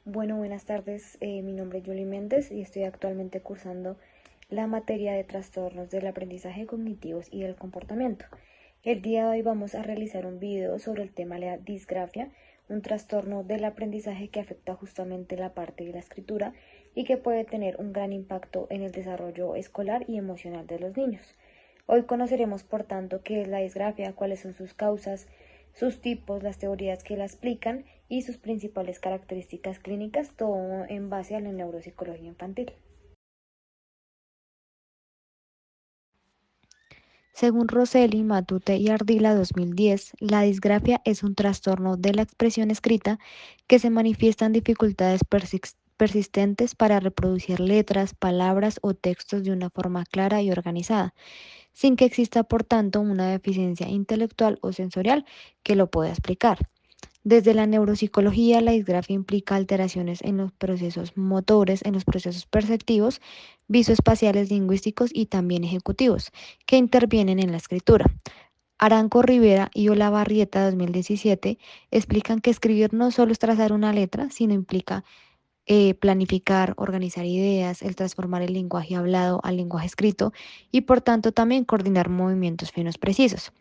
Bueno, buenas tardes. Mi nombre es Julie Méndez y estoy actualmente cursando la materia de trastornos del aprendizaje cognitivos y del comportamiento. El día de hoy vamos a realizar un video sobre el tema de la disgrafia, un trastorno del aprendizaje que afecta justamente la parte de la escritura y que puede tener un gran impacto en el desarrollo escolar y emocional de los niños. Hoy conoceremos, por tanto, qué es la disgrafia, cuáles son sus causas, sus tipos, las teorías que la explican y sus principales características clínicas, todo en base a la neuropsicología infantil. Según Rosselli, Matute y Ardila 2010, la disgrafia es un trastorno de la expresión escrita que se manifiesta en dificultades persistentes para reproducir letras, palabras o textos de una forma clara y organizada, sin que exista por tanto una deficiencia intelectual o sensorial que lo pueda explicar. Desde la neuropsicología, la disgrafia implica alteraciones en los procesos motores, en los procesos perceptivos, visoespaciales, lingüísticos y también ejecutivos, que intervienen en la escritura. Aranco Rivera y Olavarrieta 2017 explican que escribir no solo es trazar una letra, sino implica planificar, organizar ideas, el transformar el lenguaje hablado al lenguaje escrito y por tanto también coordinar movimientos finos precisos.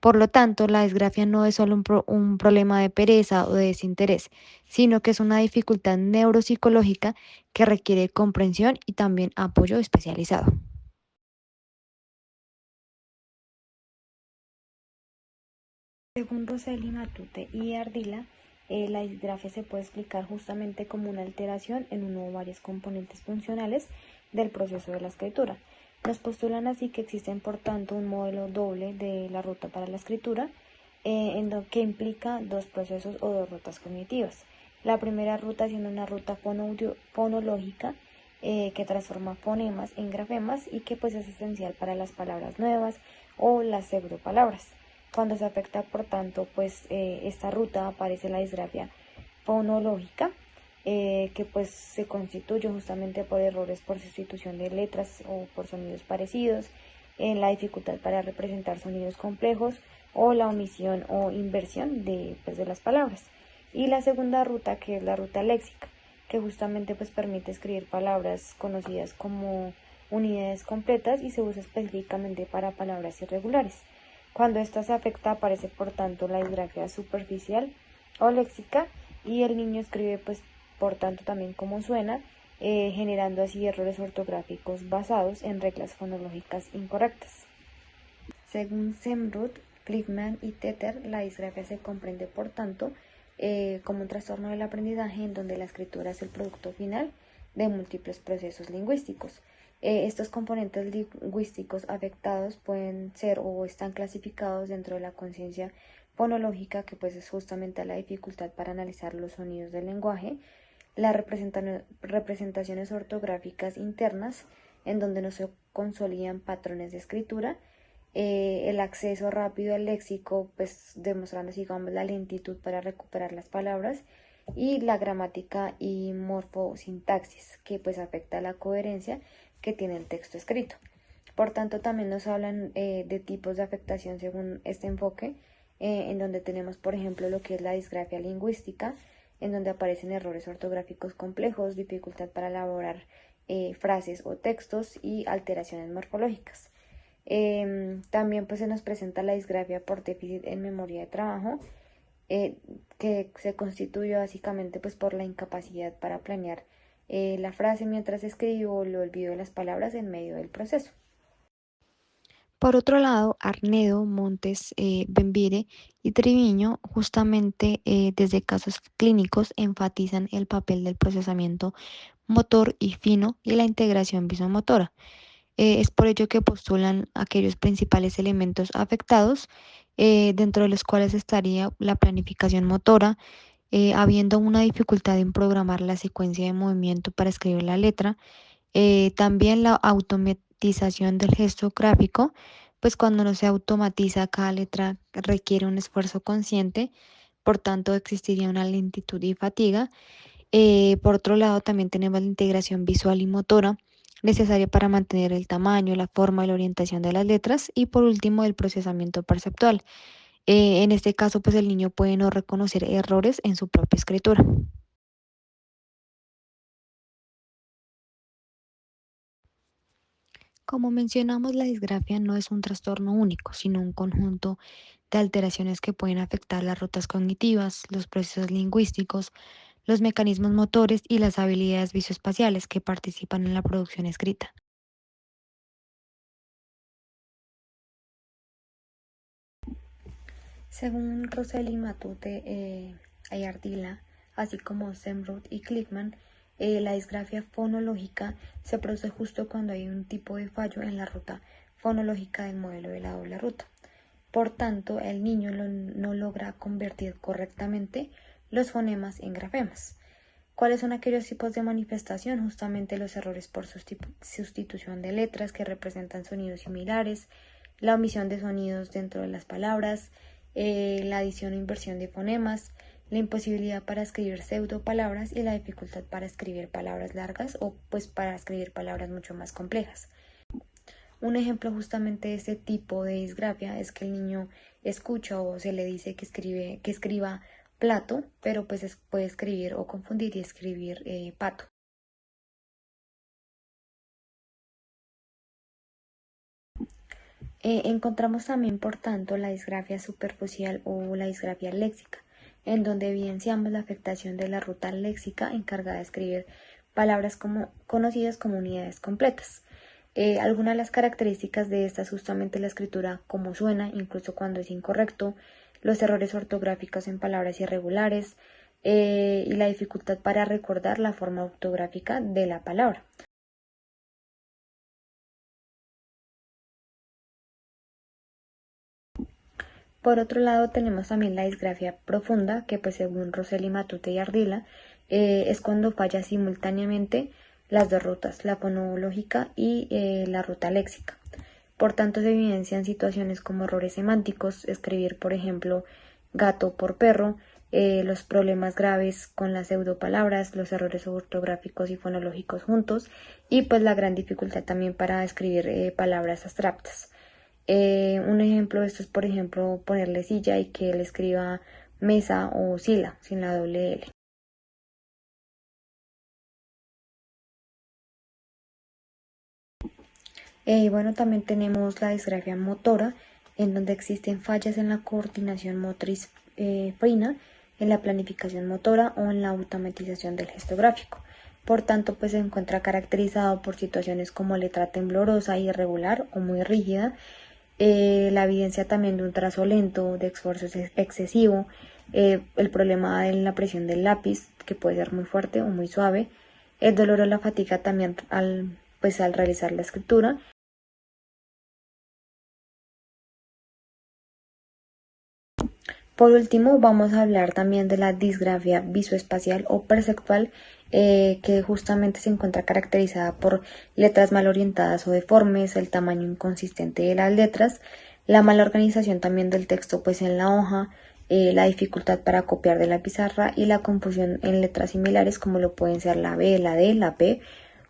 Por lo tanto, la disgrafia no es solo un problema de pereza o de desinterés, sino que es una dificultad neuropsicológica que requiere comprensión y también apoyo especializado. Según Rosselli, Matute y Ardila, la disgrafia se puede explicar justamente como una alteración en uno o varios componentes funcionales del proceso de la escritura. Nos postulan así que existen, por tanto, un modelo doble de la ruta para la escritura, en lo que implica dos procesos o dos rutas cognitivas. La primera ruta siendo una ruta fonológica, que transforma fonemas en grafemas y que pues es esencial para las palabras nuevas o las pseudopalabras. Cuando se afecta, por tanto, pues esta ruta aparece la disgrafia fonológica, que pues se constituye justamente por errores por sustitución de letras o por sonidos parecidos, en la dificultad para representar sonidos complejos o la omisión o inversión de las palabras. Y la segunda ruta, que es la ruta léxica, que justamente pues permite escribir palabras conocidas como unidades completas y se usa específicamente para palabras irregulares. Cuando esta se afecta aparece por tanto la disgrafia superficial o léxica y el niño escribe pues por tanto también como suena, generando así errores ortográficos basados en reglas fonológicas incorrectas. Según Semruth, Klickman y Tetter, la disgrafia se comprende por tanto como un trastorno del aprendizaje en donde la escritura es el producto final de múltiples procesos lingüísticos. Estos componentes lingüísticos afectados pueden ser o están clasificados dentro de la conciencia fonológica, que pues es justamente la dificultad para analizar los sonidos del lenguaje, las representaciones ortográficas internas, en donde no se consolidan patrones de escritura, el acceso rápido al léxico, pues demostrando, digamos, la lentitud para recuperar las palabras, y la gramática y morfosintaxis, que pues afecta la coherencia que tiene el texto escrito. Por tanto, también nos hablan de tipos de afectación según este enfoque, en donde tenemos, por ejemplo, lo que es la disgrafia lingüística, en donde aparecen errores ortográficos complejos, dificultad para elaborar frases o textos y alteraciones morfológicas. También pues se nos presenta la disgrafia por déficit en memoria de trabajo, que se constituye básicamente pues por la incapacidad para planear la frase mientras escribo o el olvido de las palabras en medio del proceso. Por otro lado, Arnedo, Montes, Benvire y Triviño, justamente desde casos clínicos, enfatizan el papel del procesamiento motor y fino y la integración visomotora. Es por ello que postulan aquellos principales elementos afectados, dentro de los cuales estaría la planificación motora, habiendo una dificultad en programar la secuencia de movimiento para escribir la letra, también la automatización del gesto gráfico, pues cuando no se automatiza cada letra requiere un esfuerzo consciente, por tanto existiría una lentitud y fatiga. Por otro lado, también tenemos la integración visual y motora necesaria para mantener el tamaño, la forma y la orientación de las letras y por último el procesamiento perceptual, En este caso, pues el niño puede no reconocer errores en su propia escritura. Como mencionamos, la disgrafia no es un trastorno único, sino un conjunto de alteraciones que pueden afectar las rutas cognitivas, los procesos lingüísticos, los mecanismos motores y las habilidades visoespaciales que participan en la producción escrita. Según Rosselli, Matute y Ardila, así como Semrod y Klickman, la disgrafia fonológica se produce justo cuando hay un tipo de fallo en la ruta fonológica del modelo de la doble ruta. Por tanto, el niño no logra convertir correctamente los fonemas en grafemas. ¿Cuáles son aquellos tipos de manifestación? Justamente los errores por sustitución de letras que representan sonidos similares, la omisión de sonidos dentro de las palabras, la adición o inversión de fonemas, la imposibilidad para escribir pseudopalabras y la dificultad para escribir palabras largas o pues para escribir palabras mucho más complejas. Un ejemplo justamente de este tipo de disgrafia es que el niño escucha o se le dice que escriba plato, pero pues puede escribir o confundir y escribir pato. Encontramos también, por tanto, la disgrafia superficial o la disgrafia léxica, en donde evidenciamos la afectación de la ruta léxica encargada de escribir palabras conocidas como unidades completas. Algunas de las características de esta es justamente la escritura como suena, incluso cuando es incorrecto, los errores ortográficos en palabras irregulares y la dificultad para recordar la forma ortográfica de la palabra. Por otro lado, tenemos también la disgrafia profunda, que pues según Rosselli, Matute y Ardila, es cuando falla simultáneamente las dos rutas, la fonológica y la ruta léxica. Por tanto, se evidencian situaciones como errores semánticos, escribir, por ejemplo, gato por perro, los problemas graves con las pseudopalabras, los errores ortográficos y fonológicos juntos, y pues la gran dificultad también para escribir palabras abstractas. Un ejemplo de esto es, por ejemplo, ponerle silla y que él escriba mesa o sila sin la doble L. Bueno, también tenemos la disgrafia motora, en donde existen fallas en la coordinación motriz fina, en la planificación motora o en la automatización del gesto gráfico. Por tanto, pues se encuentra caracterizado por situaciones como letra temblorosa, irregular o muy rígida, la evidencia también de un trazo lento, de esfuerzo excesivo, el problema en la presión del lápiz, que puede ser muy fuerte o muy suave, el dolor o la fatiga también al realizar la escritura. Por último, vamos a hablar también de la disgrafia visoespacial o perceptual, que justamente se encuentra caracterizada por letras mal orientadas o deformes, el tamaño inconsistente de las letras, la mala organización también del texto pues en la hoja, la dificultad para copiar de la pizarra y la confusión en letras similares como lo pueden ser la B, la D, la P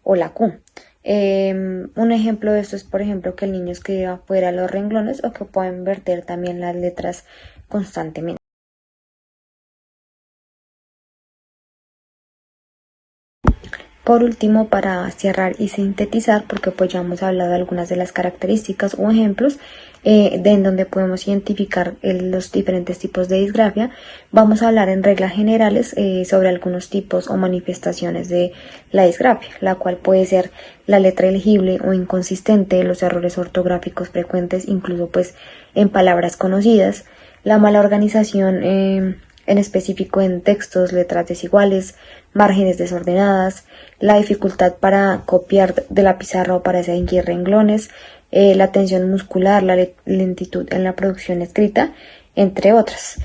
o la Q. Un ejemplo de esto es, por ejemplo, que el niño escriba fuera los renglones o que pueda invertir también las letras constantemente. Por último, para cerrar y sintetizar, porque pues ya hemos hablado de algunas de las características o ejemplos en donde podemos identificar los diferentes tipos de disgrafia, vamos a hablar en reglas generales sobre algunos tipos o manifestaciones de la disgrafia, la cual puede ser la letra ilegible o inconsistente, los errores ortográficos frecuentes, incluso pues en palabras conocidas, la mala organización en específico en textos, letras desiguales, márgenes desordenadas, la dificultad para copiar de la pizarra o para distinguir renglones, la tensión muscular, la lentitud en la producción escrita, entre otras.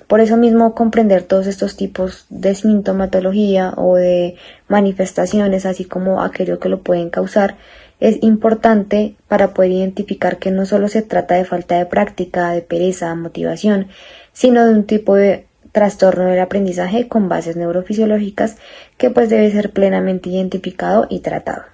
Por eso mismo, comprender todos estos tipos de sintomatología o de manifestaciones, así como aquello que lo pueden causar, es importante para poder identificar que no solo se trata de falta de práctica, de pereza, motivación, sino de un tipo de trastorno del aprendizaje con bases neurofisiológicas que pues debe ser plenamente identificado y tratado.